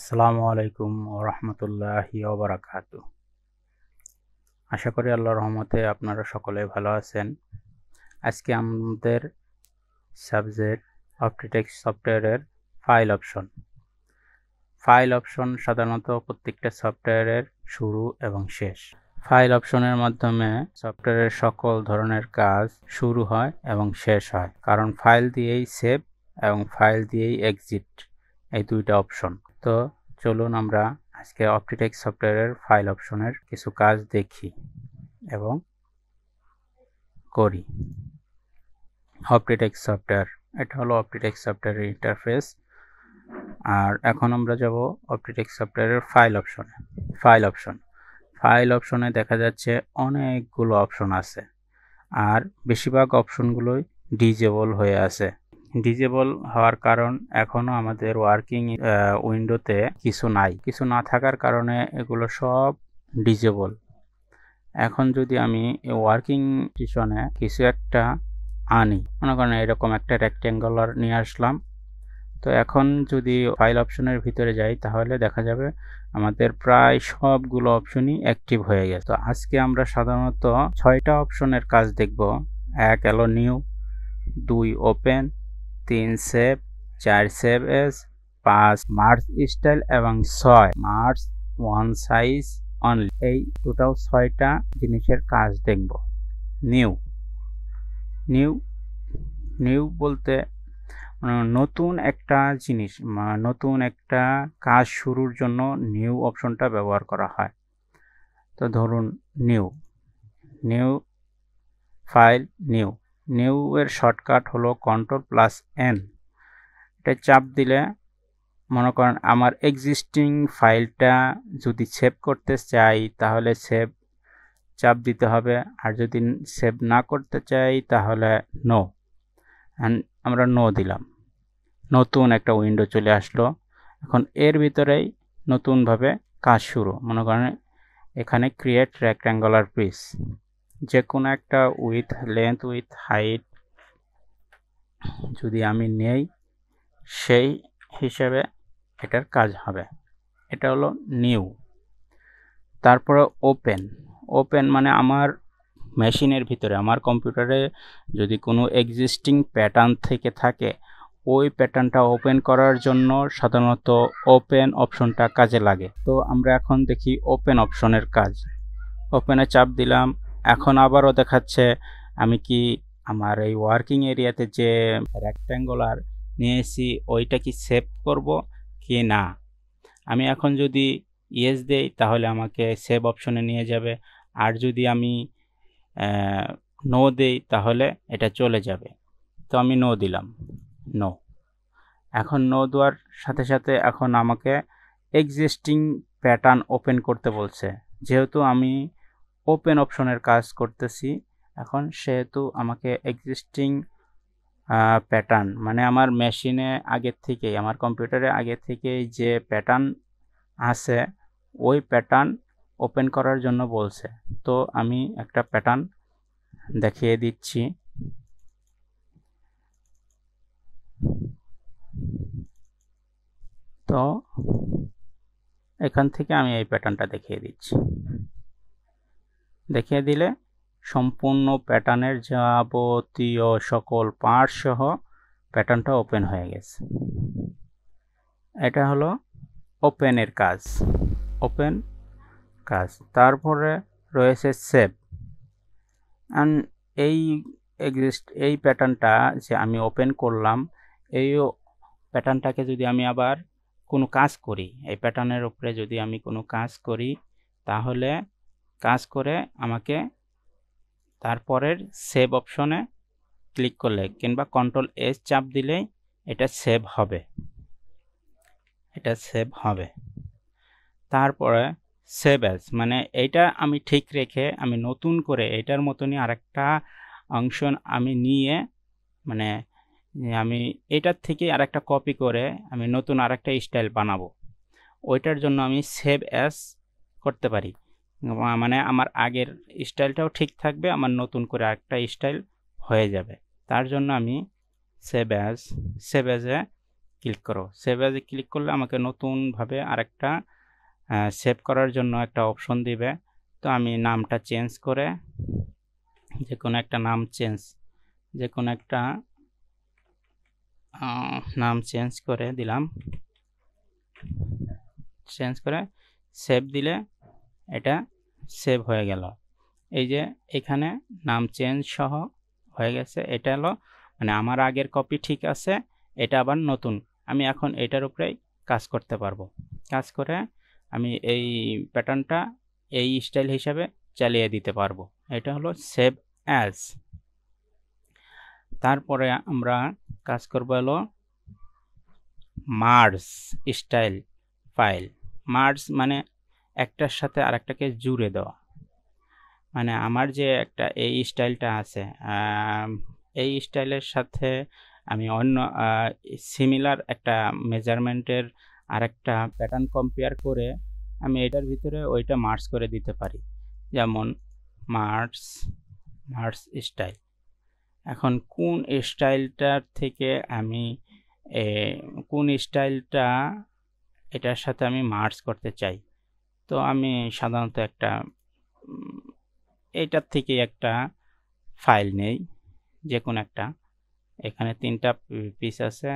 আসসালামু আলাইকুম ওয়া রাহমাতুল্লাহি ওয়া বারাকাতুহু। আশা করি আল্লাহর রহমতে আপনারা সকলে ভালো আছেন। আজকে আমাদের সাবজেক্ট অপটিটেক্স সফটওয়্যারের ফাইল অপশন। ফাইল অপশন সাধারণত প্রত্যেকটা সফটওয়্যারের শুরু এবং শেষ। ফাইল অপশনের মাধ্যমে সফটওয়্যারের সকল ধরনের কাজ শুরু হয় এবং শেষ হয়, কারণ ফাইল দিয়েই সেভ এবং ফাইল দিয়েই এক্সিট, এই দুইটা অপশন। তো চলুন আমরা আজকে অপটিটেক্স সফটওয়্যারের ফাইল অপশনের কিছু কাজ দেখি এবং করি। অপটিটেক্স সফটওয়্যার, এটা হলো অপটিটেক্স সফটওয়্যারের ইন্টারফেস। আর এখন আমরা যাব অপটিটেক্স সফটওয়্যারের ফাইল অপশনে। ফাইল অপশনে দেখা যাচ্ছে অনেকগুলো অপশন আছে, আর বেশিরভাগ অপশনগুলোই ডিজেবল হয়ে আছে। ডিজেবল হওয়ার কারণ এখনও আমাদের ওয়ার্কিং উইন্ডোতে কিছু না থাকার কারণে এগুলো সব ডিজেবল। এখন যদি আমি ওয়ার্কিং স্টেশনে কিছু একটা আনি, মনে করেন এরকম একটা রেক্ট্যাঙ্গুলার নিয়ে আসলাম, তো এখন যদি ফাইল অপশনের ভিতরে যাই তাহলে দেখা যাবে আমাদের প্রায় সবগুলো অপশনই অ্যাক্টিভ হয়ে গেছে। তো আজকে আমরা সাধারণত 6টা অপশনের কাজ দেখব। 1 হলো new, 2 open, 3 save, 4 save S, 5 merge style এবং 6 মার্জ ওয়ান সাইজ অনলি। এই টোটাল 6টা জিনিসের কাজ দেখব। নিউ নিউ নিউ বলতে নতুন একটা জিনিস, নতুন একটা কাজ শুরুর জন্য নিউ অপশনটা ব্যবহার করা হয়। তো ধরুন নিউ ফাইল, নিউ এর শর্টকাট হলো Ctrl+N। এটা চাপ দিলে মনে করেন আমার এক্সিস্টিং ফাইলটা যদি সেভ করতে চাই তাহলে সেভ চাপ দিতে হবে, আর যদি সেভ না করতে চাই তাহলে নো। আমরা নো দিলাম, নতুন একটা উইন্ডো চলে আসলো। এখন এর ভিতরেই নতুনভাবে কাজ শুরু। মনে করেন এখানে ক্রিয়েট রেক্ট্যাঙ্গুলার পিস, যে কোনো একটা উইথ লেন্থ উইথ হাইট যদি আমি নেই, সেই হিসেবে এটার কাজ হবে। এটা হলো নিউ। তারপরে ওপেন মানে আমার মেশিনের ভিতরে, আমার কম্পিউটারে যদি কোনো এক্সিস্টিং প্যাটার্ন থেকে থাকে, ওই প্যাটার্নটা ওপেন করার জন্য সাধারণত ওপেন অপশনটা কাজে লাগে। তো আমরা এখন দেখি ওপেন অপশনের কাজ। ওপেনে চাপ দিলাম, এখন আবারও দেখাচ্ছে আমি কি আমার এই ওয়ার্কিং এরিয়াতে যে রেক্ট্যাঙ্গুলার নিয়েছি ওইটা কি সেভ করব কি না। আমি এখন যদি ইয়েস দেই তাহলে আমাকে সেভ অপশনে নিয়ে যাবে, আর যদি আমি নো দেই তাহলে এটা চলে যাবে। তো আমি নো দিলাম, নো। এখন নো দেওয়ার সাথে সাথে এখন আমাকে এক্সিস্টিং প্যাটার্ন ওপেন করতে বলছে। যেহেতু আমি ওপেন অপশনের কাজ করতেছি এখন, সেহেতু আমাকে এক্সিস্টিং প্যাটার্ন মানে আমার মেশিনে আগের থেকেই, আমার কম্পিউটারে আগে থেকেই যে প্যাটার্ন আছে ওই প্যাটার্ন ওপেন করার জন্য বলছে। তো আমি একটা প্যাটার্ন দেখিয়ে দিচ্ছি। তো এখান থেকে আমি এই প্যাটার্নটা দেখিয়ে দিচ্ছি। দেখিয়ে দিলে সম্পূর্ণ প্যাটার্নের যাবতীয় সকল পার্ট সহ প্যাটার্নটা ওপেন হয়ে গেছে। এটা হলো ওপেনের কাজ। তারপরে রয়েছে সেভ। এই প্যাটার্নটা যে আমি ওপেন করলাম, এই প্যাটার্নটাকে যদি আমি আবার কোনো কাজ করি, এই প্যাটার্নের উপরে যদি আমি কোনো কাজ করি, তাহলে কাজ করে আমাকে তারপরের সেভ অপশনে ক্লিক করলে কিংবা Ctrl+S চাপ দিলেই এটা সেভ হবে। তারপরে সেভ অ্যাজ মানে এইটা আমি ঠিক রেখে আমি নতুন করে এটার মতনই আরেকটা অংশ আমি নিয়ে, মানে আমি এটার থেকে আরেকটা কপি করে আমি নতুন আরেকটা স্টাইল বানাবো। ওইটার জন্য আমি সেভ অ্যাজ করতে পারি, মানে আমার আগের স্টাইলটাও ঠিক থাকবে, আমার নতুন করে আরেকটা স্টাইল হয়ে যাবে। তার জন্য আমি সেভ অ্যাজে ক্লিক করো। সেভ অ্যাজে ক্লিক করলে আমাকে নতুনভাবে আরেকটা সেভ করার জন্য একটা অপশন দিবে। তো আমি নামটা চেঞ্জ করে যে কোনো একটা নাম চেঞ্জ করে দিলাম। চেঞ্জ করে সেভ দিলে এটা সেভ হয়ে গেল। এই যে এখানে নাম চেঞ্জ সহ হয়ে গেছে। এটা হলো মানে আমার আগের কপি ঠিক আছে, এটা আবার নতুন। আমি এখন এটার উপরেই কাজ করতে পারবো। কাজ করে আমি এই প্যাটার্নটা এই স্টাইল হিসাবে চালিয়ে দিতে পারবো। এটা হলো সেভ অ্যাজ। তারপরে আমরা কাজ করবো হলো মার্জ স্টাইল ফাইল। মার্জ মানে একটার সাথে আরেকটাকে জুড়ে দেওয়া। মানে আমার যে একটা এই স্টাইলটা আছে, এই স্টাইলের সাথে আমি অন্য সিমিলার একটা মেজারমেন্টের আরেকটা প্যাটার্ন কম্পেয়ার করে আমি এটার ভিতরে ওইটা মার্জ করে দিতে পারি। যেমন মার্জ স্টাইল। এখন কোন স্টাইলটার থেকে আমি কোন স্টাইলটা এটার সাথে আমি মার্জ করতে চাই। তো আমি সাধারণত একটা এইটার থেকে একটা ফাইল নেই, যে কোনো একটা। এখানে 3টা পিস আছে,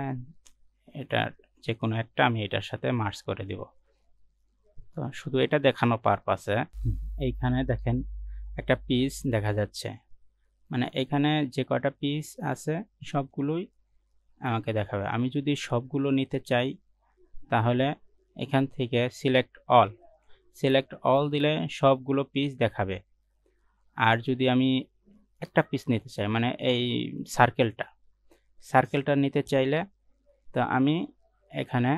এটার যে কোনো একটা আমি এটার সাথে মার্জ করে দিব। তো শুধু এটা দেখানো পারপাসে এইখানে দেখেন একটা পিস দেখা যাচ্ছে। মানে এখানে যে কয়টা পিস আছে সবগুলোই আমাকে দেখাবে। আমি যদি সবগুলো নিতে চাই তাহলে এখান থেকে সিলেক্ট অল দিলে সবগুলো পিস দেখাবে। আর যদি আমি একটা পিস নিতে চাই, মানে এই সার্কেলটা নিতে চাইলে, তো আমি এখানে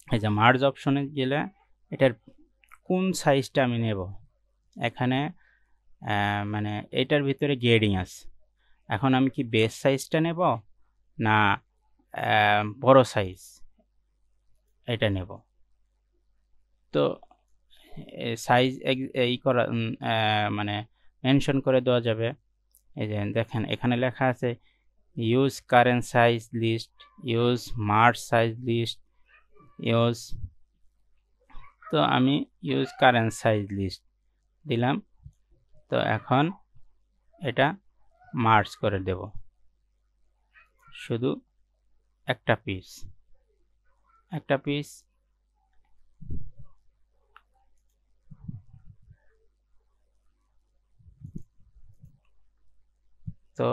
এই যে মার্জ অপশনে গেলে এটার কোন সাইজটা আমি নেব, এখানে মানে এটার ভিতরে গ্রেডিং আছে। এখন আমি কি বেস সাইজটা নেব না বড় সাইজ এটা নেব। তো সাইজ এই করা মানে মেনশন করে দেওয়া যাবে। এই যে দেখেন এখানে লেখা আছে use current size list, use merge size list, use. তো আমি ইউজ কারেন্ট সাইজ লিস্ট দিলাম। তো এখন এটা মার্জ করে দেব শুধু একটা পিস। তো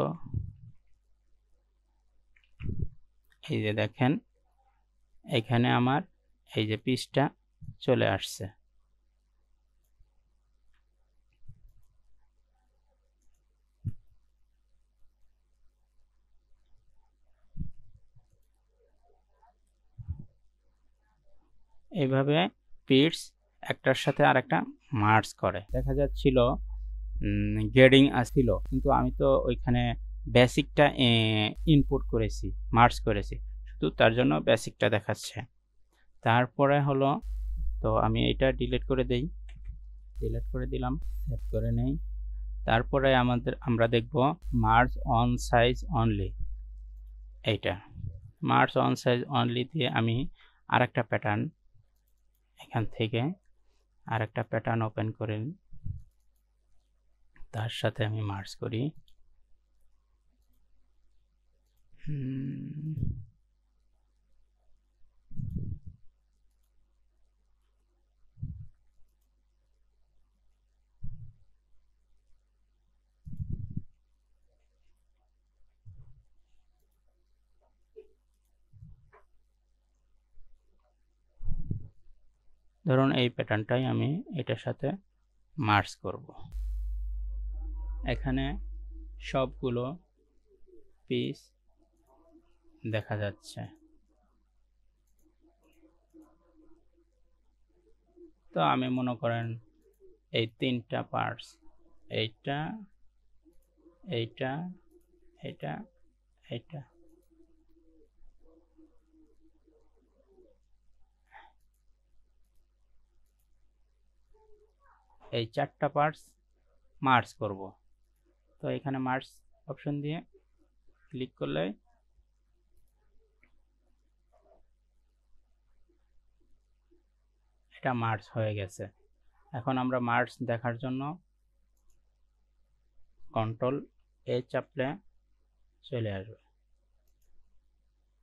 এই যে দেখেন এখানে আমার এই যে পিসটা চলে আসছে। এইভাবে পিস একটার সাথে আরেকটা মার্জ করে। দেখা যাচ্ছিল গ্রেডিং আসছিল, কিন্তু আমি তো ওইখানে বেসিকটা ইনপুট করেছি, মার্জ করেছি, শুধু তার জন্য বেসিকটা দেখাচ্ছে। তারপরে হলো, তো আমি এটা ডিলিট করে দিলাম, সেভ করে নেই। তারপরে আমরা দেখব মার্জ অন সাইজ অনলি। এইটা মার্জ অন সাইজ অনলি দিয়ে আমি আরেকটা প্যাটার্ন এখান থেকে আরেকটা প্যাটার্ন ওপেন করে তার সাথে আমি মার্জ করি। ধরুন এই প্যাটার্নটাই আমি এটার সাথে মার্জ করব। এখানে সবগুলো পিস দেখা যাচ্ছে। তো আমি মনে করেন এই 3টা পার্টস, এইটা, এইটা, এটা, এইটা, এই 4টা পার্টস মার্জ করব। তো এখানে মার্জ অপশন দিয়ে ক্লিক করলে এটা মার্জ হয়ে গেছে। এখন আমরা মার্জ দেখার জন্য কন্ট্রোল এ চাপলে চলে আসবে।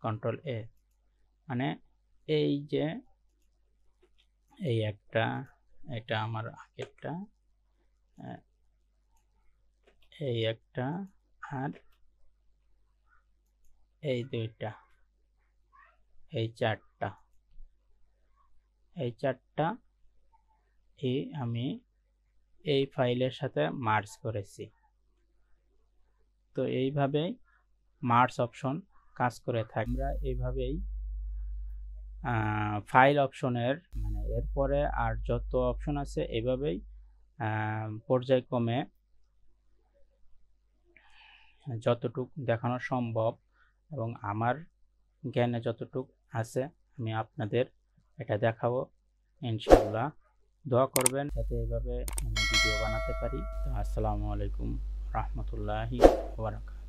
কন্ট্রোল এ মানে এই যে এই একটা, এটা আমার আগেরটা, এই একটা আর এই দুইটা, এই চারটা, আমি এই ফাইলের সাথে মার্জ করেছি। তো এইভাবেই মার্জ অপশন কাজ করে থাকে। আমরা এইভাবেই ফাইল অপশনের মানে এরপরে আর যত অপশন আছে এইভাবেই পর্যায়ক্রমে যতটুক দেখানো সম্ভব এবং আমার জ্ঞানে যতটুক আছে আমি আপনাদের এটা দেখাবো ইনশাআল্লাহ। দোয়া করবেন যাতে এইভাবে আমি ভিডিও বানাতে পারি। তো আসসালামু আলাইকুম রাহমাতুল্লাহি ওয়া বারাকাতুহু।